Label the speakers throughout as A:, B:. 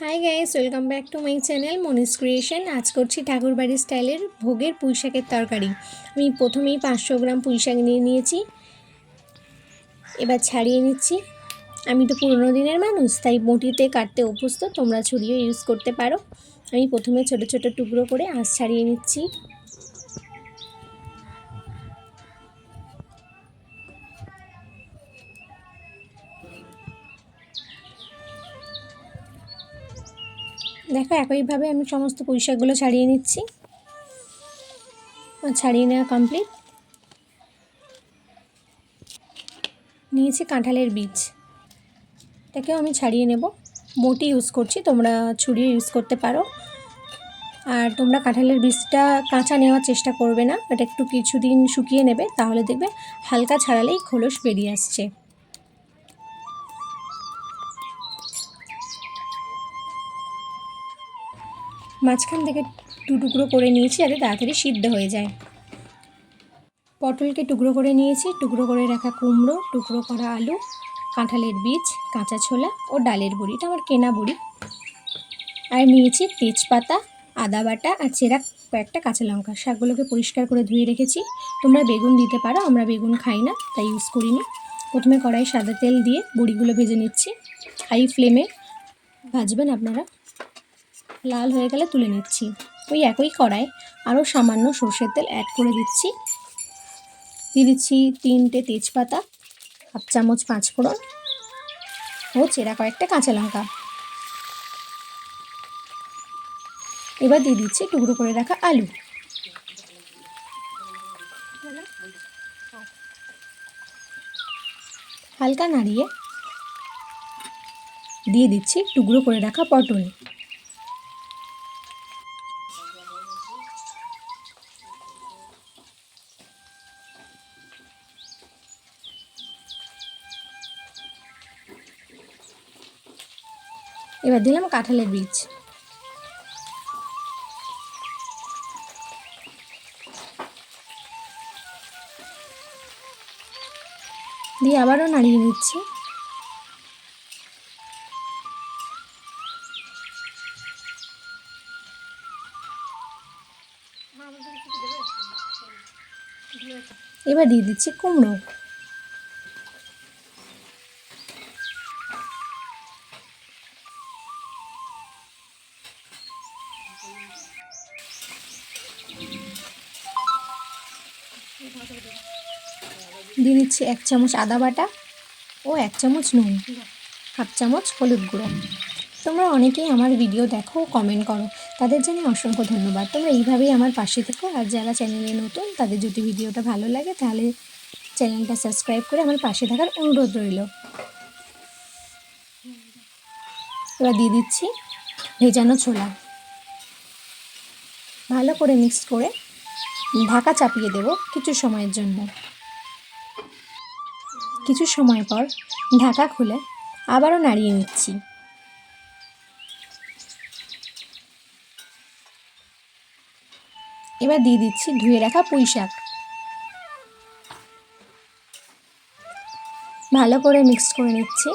A: High guys, welcome back to my channel Monis creation. আজ করছি ঠাকুরবাড়ি স্টাইলের ভোগের পুঁইশাকের তরকারি। আমি প্রথমেই 500 গ্রাম পুঁইশাক নিয়ে নিয়েছি, এবার ছাড়িয়ে নিচ্ছি। আমি তো পুরোনো দিনের মানুষ, তাই বটিতে কাটতে অভ্যস্ত, তোমরা ছুরিও ইউজ করতে পারো। আমি প্রথমে ছোট ছোট টুকরো করে আঁশ ছাড়িয়ে নিচ্ছি। দেখো, একইভাবে আমি সমস্ত পুঁইশাকগুলো ছাড়িয়ে নিচ্ছি। ছাড়িয়ে নেওয়া কমপ্লিট। নিয়েছি কাঁঠালের বীজ, এটাকেও আমি ছাড়িয়ে নেব। বটি ইউজ করছি, তোমরা ছুরি ইউজ করতে পারো। আর তোমরা কাঁঠালের বীজটা কাঁচা নেওয়ার চেষ্টা করবে না, এটা একটু কিছুদিন শুকিয়ে নেবে, তাহলে দেখবে হালকা ছাড়ালেই খোলস বেরিয়ে আসছে। মাঝখান থেকে টুকরো করে নিয়েছি যাতে তাড়াতাড়ি সিদ্ধ হয়ে যায়। পটলকে টুকরো করে নিয়েছি, টুকরো করে রাখা কুমড়ো, টুকরো করা আলু, কাঁঠালের বীজ, কাঁচা ছোলা ও ডালের বড়ি, এটা আমার কেনা বড়ি। আর নিয়েছি তেজপাতা, আদা বাটা আর চেরা কয়েকটা কাঁচা লঙ্কা। শাকগুলোকে পরিষ্কার করে ধুয়ে রেখেছি। তোমরা বেগুন দিতে পারো, আমরা বেগুন খাই না তাই ইউজ করিনি। প্রথমে কড়াই সাদা তেল দিয়ে বড়িগুলো ভেজে নিচ্ছি। হাই ফ্লেমে ভাজবেন আপনারা, লাল হয়ে গেলে তুলে নিচ্ছি। ওই একই কড়াই আরও সামান্য সর্ষের তেল অ্যাড করে দিচ্ছি। দিয়ে দিচ্ছি 3টে তেজপাতা, হাফ চামচ 5 ফোড়ন ও চেরা কয়েকটা কাঁচা লঙ্কা। এবার দিয়ে দিচ্ছি টুকরো করে রাখা আলু। হালকা নাড়িয়ে দিয়ে দিচ্ছি টুকরো করে রাখা পটল। এবার দিলাম কাঁঠালের বীজ। দিয়ে আবারও নাড়িয়ে নিচ্ছি। এবার দিয়ে দিচ্ছি কুমড়ো। দিয়ে দিচ্ছি 1 চামচ আদা বাটা ও 1 চামচ নুন, হাফ চামচ হলুদ গুঁড়ো। তোমরা অনেকেই আমার ভিডিও দেখো, কমেন্ট করো, তাদের জন্য অসংখ্য ধন্যবাদ। তোমরা এইভাবেই আমার পাশে থেকো। আর যারা চ্যানেলে নতুন, তাদের যদি ভিডিওটা ভালো লাগে তাহলে চ্যানেলটা সাবস্ক্রাইব করে আমার পাশে থাকার অনুরোধ রইল। এবার দিয়ে দিচ্ছি ভেজানো ছোলা। ভালো করে মিক্স করে ঢাকা চাপিয়ে দেব কিছু সময়ের জন্য। কিছু সময় পর ঢাকা খুলে আবারও নাড়িয়ে নিচ্ছি। এবার দিয়ে দিচ্ছি ধুয়ে রাখা পুঁইশাক। ভালো করে মিক্স করে নিচ্ছি।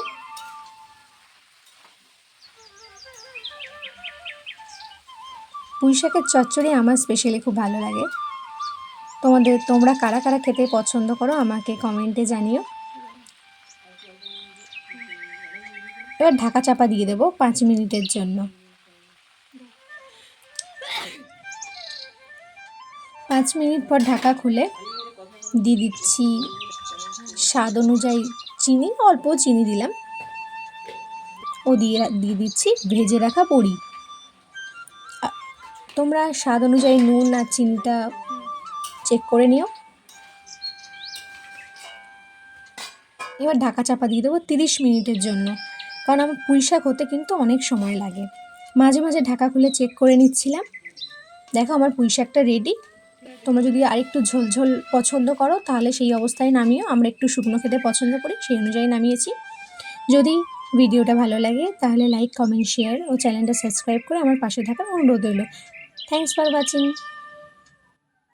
A: পুঁইশাকের চচ্চড়ি আমার স্পেশালি খুব ভালো লাগে। তোমরা কারা কারা খেতে পছন্দ করো আমাকে কমেন্টে জানিও। এবার ঢাকা চাপা দিয়ে দেবো 5 মিনিটের জন্য। 5 মিনিট পর ঢাকা খুলে দিয়ে দিচ্ছি স্বাদ অনুযায়ী চিনি, অল্প চিনি দিলাম, ও দিয়ে দিচ্ছি ভেজে রাখা বড়ি। তোমরা স্বাদ অনুযায়ী নুন আর চিনিটা চেক করে নিও। এবার ঢাকা চাপা দিয়ে দেবো 30 মিনিটের জন্য, কারণ আমার পুঁইশাক হতে কিন্তু অনেক সময় লাগে। মাঝে মাঝে ঢাকা খুলে চেক করে নিচ্ছিলাম। দেখো, আমার পুঁইশাকটা রেডি। তোমরা যদি আরেকটু ঝোল ঝোল পছন্দ করো তাহলে সেই অবস্থায় নামিও। আমরা একটু শুকনো খেতে পছন্দ করি, সেই অনুযায়ী নামিয়েছি। যদি ভিডিওটা ভালো লাগে তাহলে লাইক, কমেন্ট, শেয়ার ও চ্যানেলটা সাবস্ক্রাইব করে আমার পাশে থাকার অনুরোধ রইল। Thanks for watching.